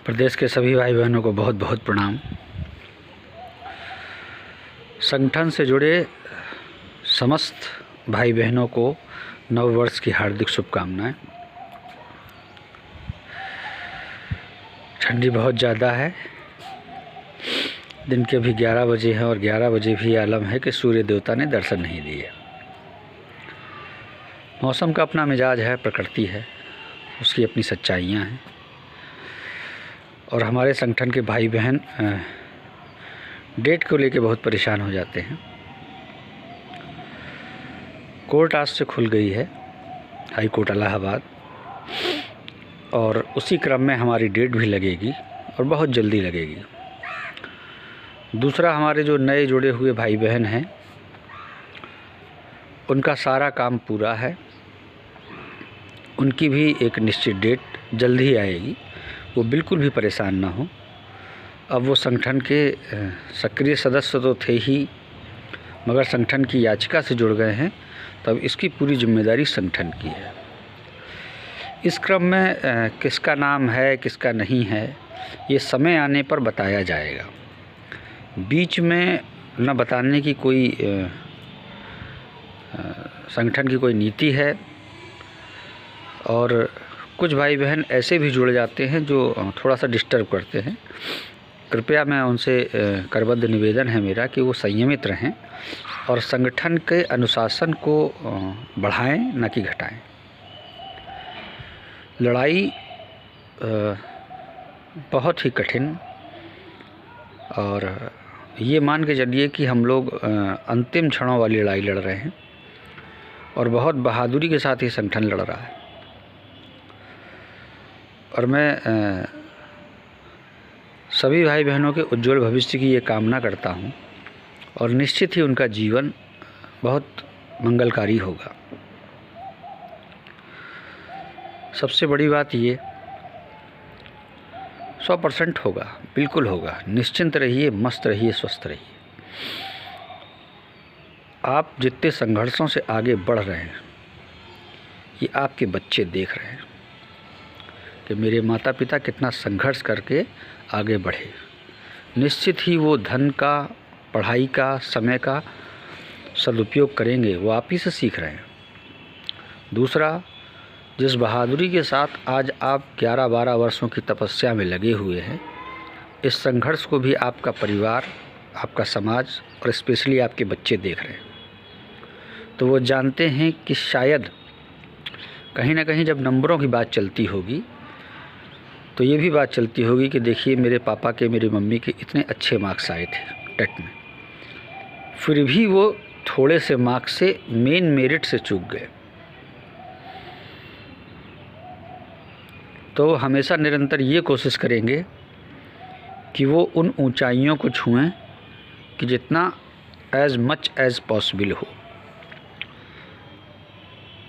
प्रदेश के सभी भाई बहनों को बहुत बहुत प्रणाम। संगठन से जुड़े समस्त भाई बहनों को नव वर्ष की हार्दिक शुभकामनाएं। ठंडी बहुत ज़्यादा है। दिन के अभी 11 बजे हैं और 11 बजे भी आलम है कि सूर्य देवता ने दर्शन नहीं दिए। मौसम का अपना मिजाज है, प्रकृति है, उसकी अपनी सच्चाइयाँ हैं। और हमारे संगठन के भाई बहन डेट को लेके बहुत परेशान हो जाते हैं। कोर्ट आज से खुल गई है, हाई कोर्ट इलाहाबाद, और उसी क्रम में हमारी डेट भी लगेगी और बहुत जल्दी लगेगी। दूसरा, हमारे जो नए जुड़े हुए भाई बहन हैं उनका सारा काम पूरा है, उनकी भी एक निश्चित डेट जल्द ही आएगी, वो बिल्कुल भी परेशान ना हो। अब वो संगठन के सक्रिय सदस्य तो थे ही, मगर संगठन की याचिका से जुड़ गए हैं, तब इसकी पूरी जिम्मेदारी संगठन की है। इस क्रम में किसका नाम है किसका नहीं है ये समय आने पर बताया जाएगा। बीच में न बताने की कोई संगठन की कोई नीति है, और कुछ भाई बहन ऐसे भी जुड़ जाते हैं जो थोड़ा सा डिस्टर्ब करते हैं। कृपया मैं उनसे करबद्ध निवेदन है मेरा कि वो संयमित रहें और संगठन के अनुशासन को बढ़ाएं, न कि घटाएं। लड़ाई बहुत ही कठिन, और ये मान के चलिए कि हम लोग अंतिम क्षणों वाली लड़ाई लड़ रहे हैं, और बहुत बहादुरी के साथ ये संगठन लड़ रहा है। और मैं सभी भाई बहनों के उज्जवल भविष्य की ये कामना करता हूँ, और निश्चित ही उनका जीवन बहुत मंगलकारी होगा। सबसे बड़ी बात ये 100% होगा, बिल्कुल होगा। निश्चिंत रहिए, मस्त रहिए, स्वस्थ रहिए। आप जितने संघर्षों से आगे बढ़ रहे हैं, ये आपके बच्चे देख रहे हैं कि मेरे माता पिता कितना संघर्ष करके आगे बढ़े। निश्चित ही वो धन का, पढ़ाई का, समय का सदुपयोग करेंगे, वो आप ही से सीख रहे हैं। दूसरा, जिस बहादुरी के साथ आज आप 11-12 वर्षों की तपस्या में लगे हुए हैं, इस संघर्ष को भी आपका परिवार, आपका समाज और स्पेशली आपके बच्चे देख रहे हैं। तो वो जानते हैं कि शायद कहीं ना कहीं जब नंबरों की बात चलती होगी तो ये भी बात चलती होगी कि देखिए मेरे पापा के, मेरी मम्मी के इतने अच्छे मार्क्स आए थे टेट में, फिर भी वो थोड़े से मार्क्स से मेन मेरिट से चूक गए। तो हमेशा निरंतर ये कोशिश करेंगे कि वो उन ऊंचाइयों को छुएं कि जितना एज मच एज पॉसिबल हो।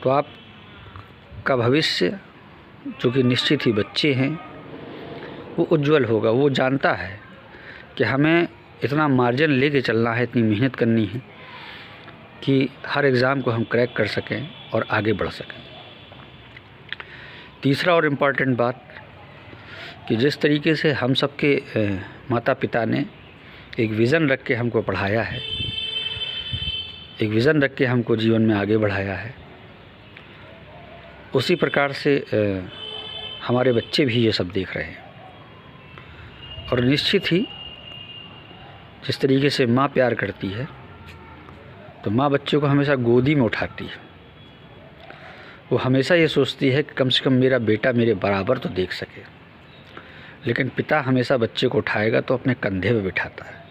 तो आपका भविष्य, जो कि निश्चित ही बच्चे हैं, वो उज्जवल होगा। वो जानता है कि हमें इतना मार्जिन लेके चलना है, इतनी मेहनत करनी है कि हर एग्ज़ाम को हम क्रैक कर सकें और आगे बढ़ सकें। तीसरा और इम्पॉर्टेंट बात कि जिस तरीके से हम सबके माता पिता ने एक विज़न रख के हमको पढ़ाया है, एक विज़न रख के हमको जीवन में आगे बढ़ाया है, उसी प्रकार से हमारे बच्चे भी ये सब देख रहे हैं। और निश्चित ही जिस तरीके से माँ प्यार करती है, तो माँ बच्चों को हमेशा गोदी में उठाती है। वो हमेशा ये सोचती है कि कम से कम मेरा बेटा मेरे बराबर तो देख सके। लेकिन पिता हमेशा बच्चे को उठाएगा तो अपने कंधे पे बिठाता है।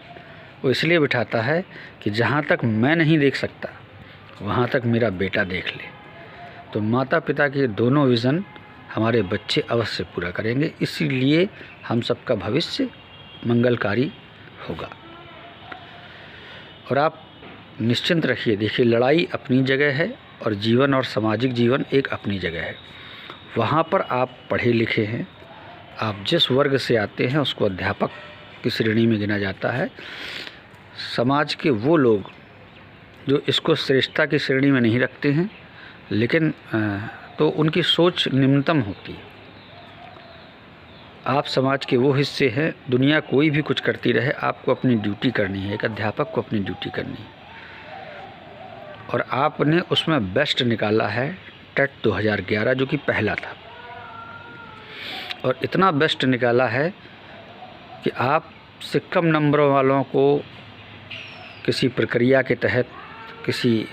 वो इसलिए बिठाता है कि जहाँ तक मैं नहीं देख सकता, वहाँ तक मेरा बेटा देख ले। तो माता पिता के दोनों विज़न हमारे बच्चे अवश्य पूरा करेंगे, इसीलिए हम सबका भविष्य मंगलकारी होगा। और आप निश्चिंत रखिए। देखिए, लड़ाई अपनी जगह है और जीवन और सामाजिक जीवन एक अपनी जगह है। वहाँ पर आप पढ़े लिखे हैं, आप जिस वर्ग से आते हैं उसको अध्यापक की श्रेणी में गिना जाता है। समाज के वो लोग जो इसको श्रेष्ठता की श्रेणी में नहीं रखते हैं, लेकिन तो उनकी सोच निम्नतम होती है। आप समाज के वो हिस्से हैं, दुनिया कोई भी कुछ करती रहे, आपको अपनी ड्यूटी करनी है। एक अध्यापक को अपनी ड्यूटी करनी है और आपने उसमें बेस्ट निकाला है टेट 2011 जो कि पहला था, और इतना बेस्ट निकाला है कि आपसे कम नंबर वालों को किसी प्रक्रिया के तहत, किसी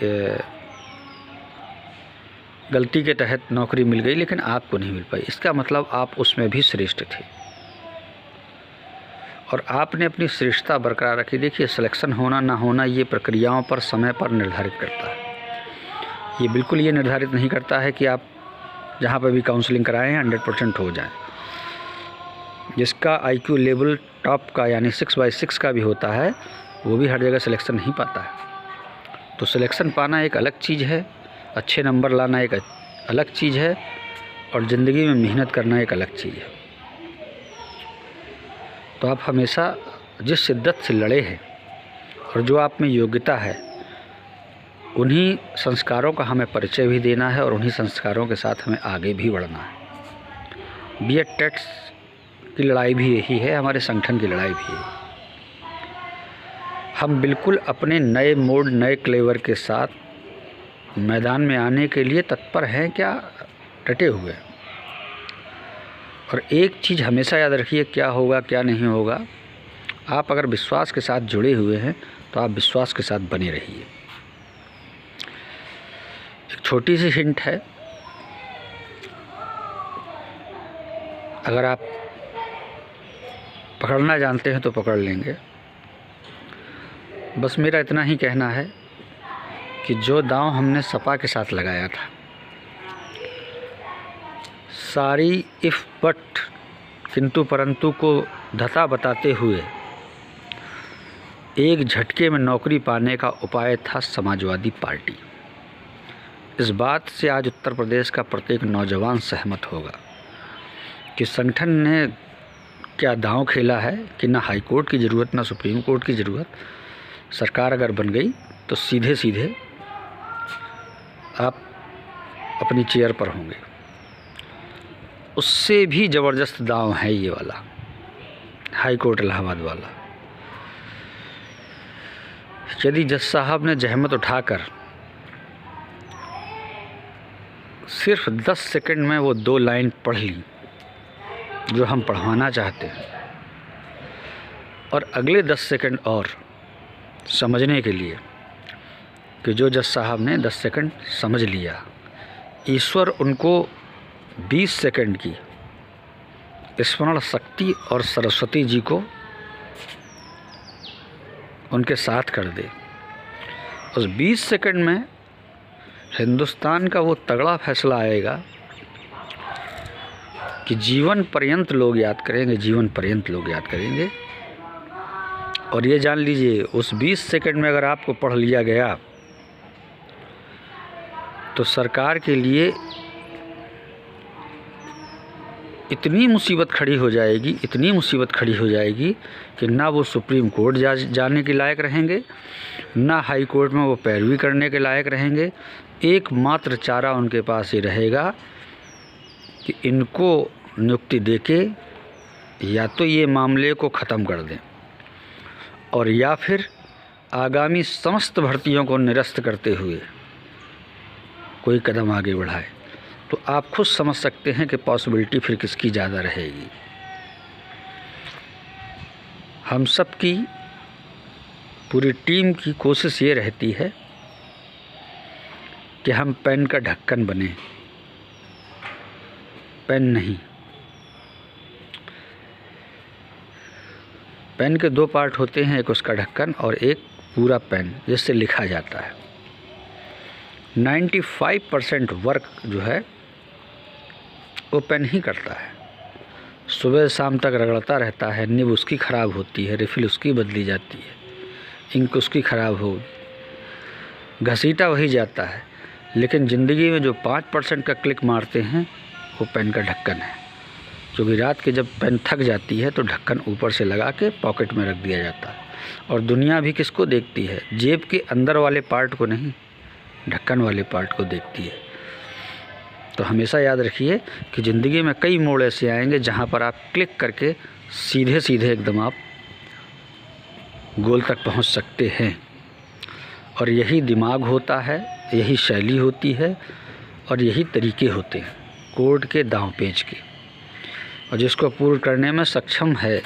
गलती के तहत नौकरी मिल गई, लेकिन आपको नहीं मिल पाई। इसका मतलब आप उसमें भी श्रेष्ठ थे और आपने अपनी श्रेष्ठता बरकरार रखी। देखिए, सिलेक्शन होना ना होना ये प्रक्रियाओं पर, समय पर निर्धारित करता है। ये बिल्कुल ये निर्धारित नहीं करता है कि आप जहाँ पर भी काउंसलिंग कराएं 100% हो जाए। जिसका IQ लेवल टॉप का यानी 6/6 का भी होता है, वो भी हर जगह सिलेक्शन नहीं पाता है। तो सिलेक्शन पाना एक अलग चीज़ है, अच्छे नंबर लाना एक अलग चीज़ है, और ज़िंदगी में मेहनत करना एक अलग चीज़ है। तो आप हमेशा जिस शिद्दत से लड़े हैं और जो आप में योग्यता है, उन्हीं संस्कारों का हमें परिचय भी देना है और उन्हीं संस्कारों के साथ हमें आगे भी बढ़ना है। B.Ed टेट्स की लड़ाई भी यही है, हमारे संगठन की लड़ाई भी है। हम बिल्कुल अपने नए मोड, नए क्लेवर के साथ मैदान में आने के लिए तत्पर हैं, क्या डटे हुए। और एक चीज़ हमेशा याद रखिए, क्या होगा क्या नहीं होगा, आप अगर विश्वास के साथ जुड़े हुए हैं तो आप विश्वास के साथ बने रहिए। एक छोटी सी हिंट है, अगर आप पकड़ना जानते हैं तो पकड़ लेंगे। बस मेरा इतना ही कहना है कि जो दांव हमने सपा के साथ लगाया था, सारी इफ़ बट किंतु परंतु को धता बताते हुए एक झटके में नौकरी पाने का उपाय था समाजवादी पार्टी। इस बात से आज उत्तर प्रदेश का प्रत्येक नौजवान सहमत होगा कि संगठन ने क्या दांव खेला है कि ना हाई कोर्ट की ज़रूरत, ना सुप्रीम कोर्ट की ज़रूरत। सरकार अगर बन गई तो सीधे सीधे आप अपनी चेयर पर होंगे। उससे भी ज़बरदस्त दांव है ये वाला, हाई कोर्ट इलाहाबाद वाला। यदि जज साहब ने जहमत उठाकर सिर्फ 10 सेकंड में वो 2 लाइन पढ़ ली जो हम पढ़वाना चाहते हैं, और अगले 10 सेकंड और समझने के लिए कि जो जज साहब ने 10 सेकंड समझ लिया, ईश्वर उनको 20 सेकंड की स्मरण शक्ति और सरस्वती जी को उनके साथ कर दे। उस 20 सेकंड में हिंदुस्तान का वो तगड़ा फैसला आएगा कि जीवन पर्यंत लोग याद करेंगे, जीवन पर्यंत लोग याद करेंगे। और ये जान लीजिए, उस 20 सेकंड में अगर आपको पढ़ लिया गया तो सरकार के लिए इतनी मुसीबत खड़ी हो जाएगी, इतनी मुसीबत खड़ी हो जाएगी कि ना वो सुप्रीम कोर्ट जाने के लायक रहेंगे, ना हाई कोर्ट में वो पैरवी करने के लायक रहेंगे। एकमात्र चारा उनके पास ये रहेगा कि इनको नियुक्ति देके या तो ये मामले को ख़त्म कर दें और या फिर आगामी समस्त भर्तियों को निरस्त करते हुए कोई कदम आगे बढ़ाए। तो आप खुद समझ सकते हैं कि पॉसिबिलिटी फिर किसकी ज़्यादा रहेगी। हम सब की, पूरी टीम की कोशिश ये रहती है कि हम पेन का ढक्कन बने, पेन नहीं। पेन के 2 पार्ट होते हैं, एक उसका ढक्कन और एक पूरा पेन जिससे लिखा जाता है। 95% वर्क जो है वो पेन ही करता है। सुबह शाम तक रगड़ता रहता है, निब उसकी ख़राब होती है, रिफ़िल उसकी बदली जाती है, इंक उसकी ख़राब होगी, घसीटा वही जाता है। लेकिन ज़िंदगी में जो 5% का क्लिक मारते हैं वो पेन का ढक्कन है, क्योंकि रात के जब पेन थक जाती है तो ढक्कन ऊपर से लगा के पॉकेट में रख दिया जाता है। और दुनिया भी किसको देखती है? जेब के अंदर वाले पार्ट को नहीं, ढक्कन वाले पार्ट को देखती है। तो हमेशा याद रखिए कि ज़िंदगी में कई मोड़ ऐसे आएंगे जहाँ पर आप क्लिक करके सीधे सीधे एकदम आप गोल तक पहुँच सकते हैं। और यही दिमाग होता है, यही शैली होती है और यही तरीके होते हैं कोर्ट के दांव पेच के। और जिसको पूर्ण करने में सक्षम है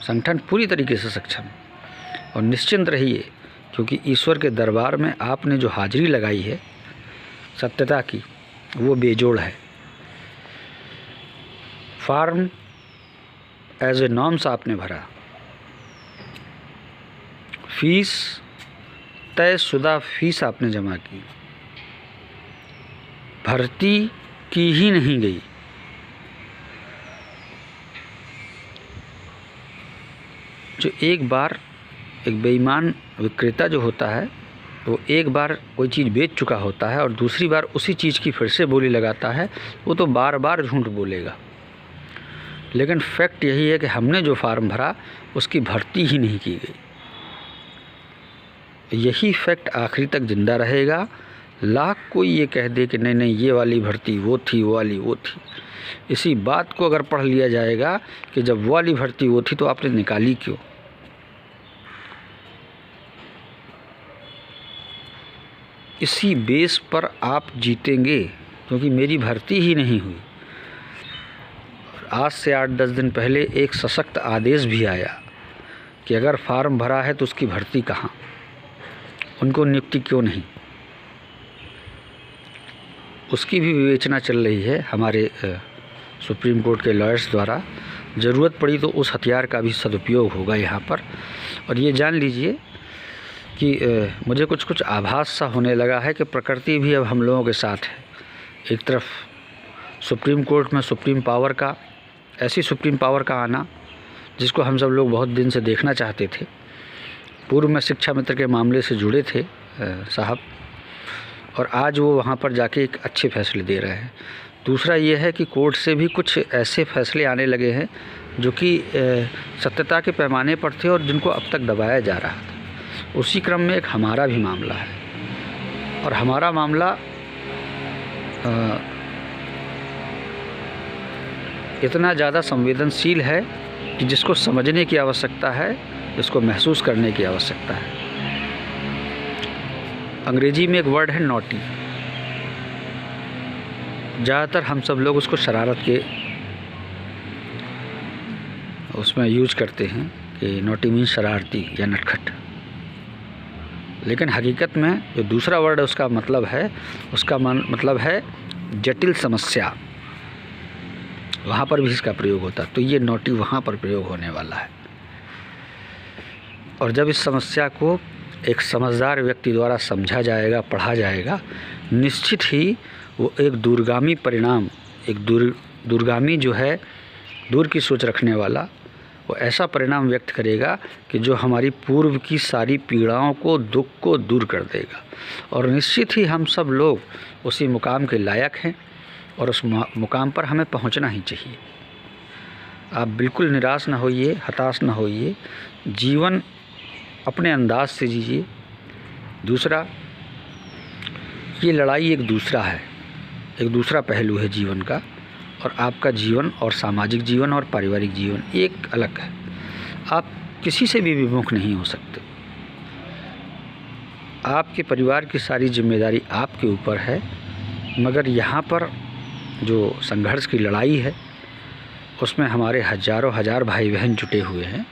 संगठन, पूरी तरीके से सक्षम। और निश्चिंत रहिए, क्योंकि ईश्वर के दरबार में आपने जो हाजिरी लगाई है सत्यता की, वो बेजोड़ है। फॉर्म एज ए नॉर्म्स आपने भरा, फीस तयशुदा फीस आपने जमा की, भर्ती की ही नहीं गई। जो एक बार एक बेईमान विक्रेता जो होता है वो एक बार कोई चीज़ बेच चुका होता है और दूसरी बार उसी चीज़ की फिर से बोली लगाता है, वो तो बार बार झूठ बोलेगा। लेकिन फैक्ट यही है कि हमने जो फार्म भरा उसकी भर्ती ही नहीं की गई। यही फैक्ट आखिरी तक ज़िंदा रहेगा। लाख कोई ये कह दे कि नहीं नहीं ये वाली भर्ती वो थी, वो वाली वो थी, इसी बात को अगर पढ़ लिया जाएगा कि जब वो वाली भर्ती वो थी तो आपने निकाली क्यों। इसी बेस पर आप जीतेंगे, क्योंकि मेरी भर्ती ही नहीं हुई। आज से 8-10 दिन पहले एक सशक्त आदेश भी आया कि अगर फार्म भरा है तो उसकी भर्ती कहाँ, उनको नियुक्ति क्यों नहीं। उसकी भी विवेचना चल रही है हमारे सुप्रीम कोर्ट के लॉयर्स द्वारा। ज़रूरत पड़ी तो उस हथियार का भी सदुपयोग होगा यहाँ पर। और ये जान लीजिए कि मुझे कुछ आभास सा होने लगा है कि प्रकृति भी अब हम लोगों के साथ है। एक तरफ सुप्रीम कोर्ट में सुप्रीम पावर का, ऐसी सुप्रीम पावर का आना जिसको हम सब लोग बहुत दिन से देखना चाहते थे। पूर्व में शिक्षा मित्र के मामले से जुड़े थे साहब, और आज वो वहाँ पर जाके एक अच्छे फैसले दे रहे हैं। दूसरा ये है कि कोर्ट से भी कुछ ऐसे फैसले आने लगे हैं जो कि सत्यता के पैमाने पर थे और जिनको अब तक दबाया जा रहा था। उसी क्रम में एक हमारा भी मामला है, और हमारा मामला इतना ज़्यादा संवेदनशील है कि जिसको समझने की आवश्यकता है, जिसको महसूस करने की आवश्यकता है। अंग्रेजी में एक वर्ड है नॉटी। ज़्यादातर हम सब लोग उसको शरारत के उसमें यूज करते हैं कि नॉटी मीन्स शरारती या नटखट। लेकिन हकीकत में जो दूसरा वर्ड है उसका मतलब है, मतलब है जटिल समस्या। वहाँ पर भी इसका प्रयोग होता है, तो ये नॉटी वहाँ पर प्रयोग होने वाला है। और जब इस समस्या को एक समझदार व्यक्ति द्वारा समझा जाएगा, पढ़ा जाएगा, निश्चित ही वो एक दूरगामी परिणाम, एक दूरगामी जो है, दूर की सोच रखने वाला, वो ऐसा परिणाम व्यक्त करेगा कि जो हमारी पूर्व की सारी पीड़ाओं को, दुख को दूर कर देगा। और निश्चित ही हम सब लोग उसी मुकाम के लायक हैं और उस मुकाम पर हमें पहुंचना ही चाहिए। आप बिल्कुल निराश ना होइए, हताश ना होइए, जीवन अपने अंदाज से जीजिए। दूसरा, ये लड़ाई एक दूसरा पहलू है जीवन का, और आपका जीवन और सामाजिक जीवन और पारिवारिक जीवन एक अलग है। आप किसी से भी विमुख नहीं हो सकते। आपके परिवार की सारी जिम्मेदारी आपके ऊपर है, मगर यहाँ पर जो संघर्ष की लड़ाई है उसमें हमारे हज़ारों हजार भाई बहन जुटे हुए हैं।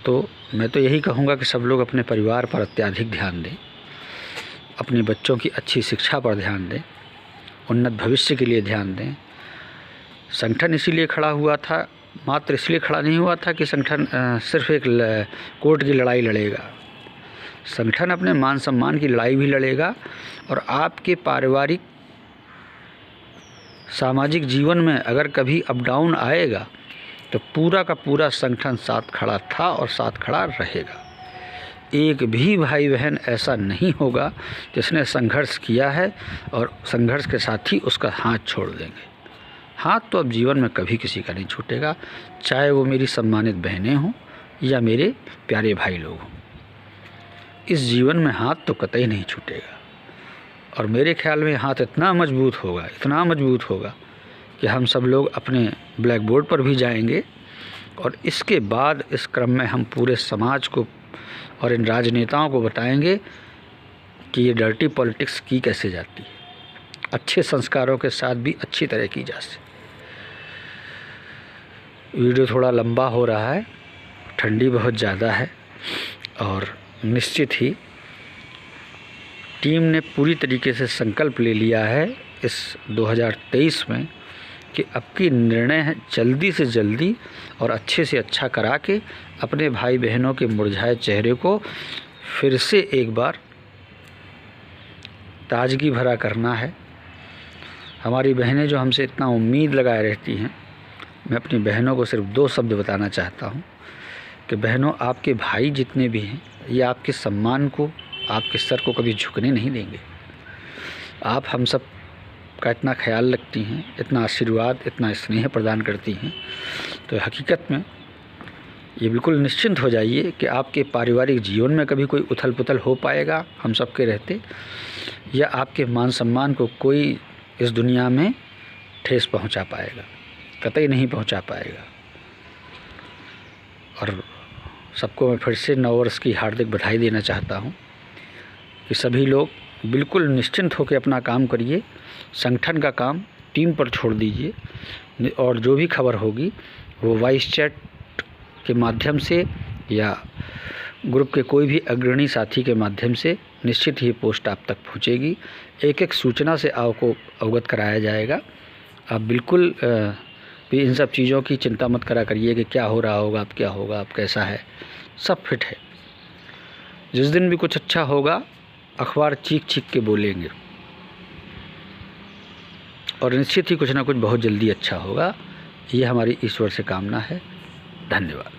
तो मैं तो यही कहूँगा कि सब लोग अपने परिवार पर अत्यधिक ध्यान दें, अपने बच्चों की अच्छी शिक्षा पर ध्यान दें, उन्नत भविष्य के लिए ध्यान दें। संगठन इसीलिए खड़ा हुआ था, मात्र इसलिए खड़ा नहीं हुआ था कि संगठन सिर्फ एक कोर्ट की लड़ाई लड़ेगा। संगठन अपने मान सम्मान की लड़ाई भी लड़ेगा, और आपके पारिवारिक सामाजिक जीवन में अगर कभी अप डाउन आएगा तो पूरा का पूरा संगठन साथ खड़ा था और साथ खड़ा रहेगा। एक भी भाई बहन ऐसा नहीं होगा जिसने संघर्ष किया है और संघर्ष के साथ ही उसका हाथ छोड़ देंगे। हाथ तो अब जीवन में कभी किसी का नहीं छूटेगा, चाहे वो मेरी सम्मानित बहनें हों या मेरे प्यारे भाई लोग हों। इस जीवन में हाथ तो कतई नहीं छूटेगा। और मेरे ख्याल में हाथ इतना मजबूत होगा कि हम सब लोग अपने ब्लैक बोर्ड पर भी जाएंगे। और इसके बाद इस क्रम में हम पूरे समाज को और इन राजनेताओं को बताएंगे कि ये डर्टी पॉलिटिक्स की कैसे जाती है, अच्छे संस्कारों के साथ भी अच्छी तरह की जा सकती। वीडियो थोड़ा लंबा हो रहा है, ठंडी बहुत ज़्यादा है और निश्चित ही टीम ने पूरी तरीके से संकल्प ले लिया है इस 2023 में कि अब की निर्णय है जल्दी से जल्दी और अच्छे से अच्छा करा के अपने भाई बहनों के मुरझाए चेहरे को फिर से एक बार ताजगी भरा करना है। हमारी बहनें जो हमसे इतना उम्मीद लगाए रहती हैं, मैं अपनी बहनों को सिर्फ 2 शब्द बताना चाहता हूँ कि बहनों, आपके भाई जितने भी हैं ये आपके सम्मान को, आपके सर को कभी झुकने नहीं देंगे। आप हम सब का इतना ख्याल रखती हैं, इतना आशीर्वाद, इतना स्नेह प्रदान करती हैं, तो हकीकत में ये बिल्कुल निश्चिंत हो जाइए कि आपके पारिवारिक जीवन में कभी कोई उथल पुथल हो पाएगा हम सब के रहते, या आपके मान सम्मान को कोई इस दुनिया में ठेस पहुंचा पाएगा, कतई नहीं पहुंचा पाएगा। और सबको मैं फिर से नव वर्ष की हार्दिक बधाई देना चाहता हूं कि सभी लोग बिल्कुल निश्चिंत होकर अपना काम करिए, संगठन का काम टीम पर छोड़ दीजिए और जो भी खबर होगी वो वॉइस चैट के माध्यम से या ग्रुप के कोई भी अग्रणी साथी के माध्यम से निश्चित ही पोस्ट आप तक पहुंचेगी। एक एक सूचना से आपको अवगत कराया जाएगा। आप बिल्कुल भी इन सब चीज़ों की चिंता मत करा करिए कि क्या हो रहा होगा, अब क्या होगा, अब कैसा है, सब फिट है। जिस दिन भी कुछ अच्छा होगा अखबार चीख चीख के बोलेंगे और निश्चित ही कुछ ना कुछ बहुत जल्दी अच्छा होगा। ये हमारी ईश्वर से कामना है। धन्यवाद।